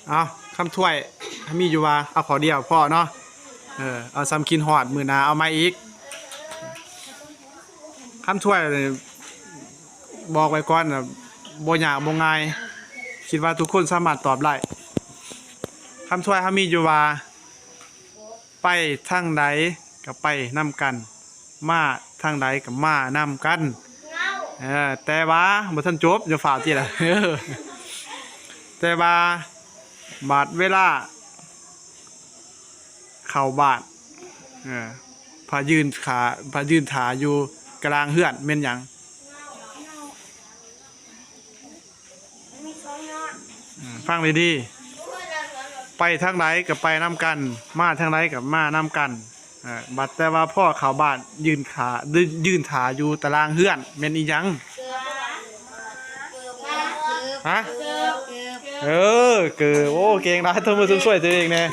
เอาคำถ้วยมีอยู่ว่าเอาขอเดียวพ่อเนาะเอาซ้ำกินหอดมือหนาเอามาอีกคำถ้วยบอกไว้ก่อนนะบ่ยากบ่ง่ายคิดว่าทุกคนสามารถตอบได้คำถ้วยมีอยู่ว่าไปทางใดก็ไปนำกันมาทางใดก็มานำกันแต่ว่าบ่ทันจบอย่าฝ่าติล่ะแต่ว่าบาดเวลาเข้าบ้านพายืนถาอยู่กลางเฮือนแม่นหยังฟังดีๆไปทางไหนก็ไปนำกันมาทางไหนก็มานำกันบัดแต่ว่าพ่อเข้าบ้านยืนถาอยู่ตารางเฮือนแม่นอีหยังฮะเกือโอ้เก่งนะเธอมือช่วยตัวเองเนี่ย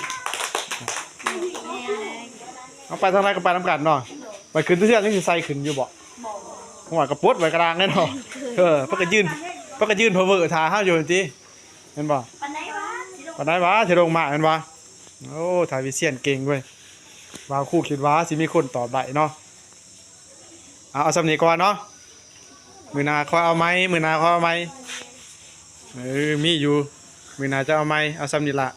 เอาไปทางไหนก็ไปนำกันเนาะไปขึ้นเฮือนนี่สิใส่ขึ้นอยู่บ่หัวกระปุดไว้กลางแน่เนาะเพิ่นก็ยืนเพ้อเว้อท่าเฮาอยู่ติเห็นบ่ปานใดวะสิลงมาเห็นบ่โอ้ถ่ายวิเชียรเก่งเว้ยว่าครูคิดว่าสิมีคนตอบได้เนาะเอาสำนี้ก่อนเนาะมื้อหน้าค่อยเอาไหมมีอยู่มื้อหน้าจะเอาไหมเอาสำนี้ล่ะ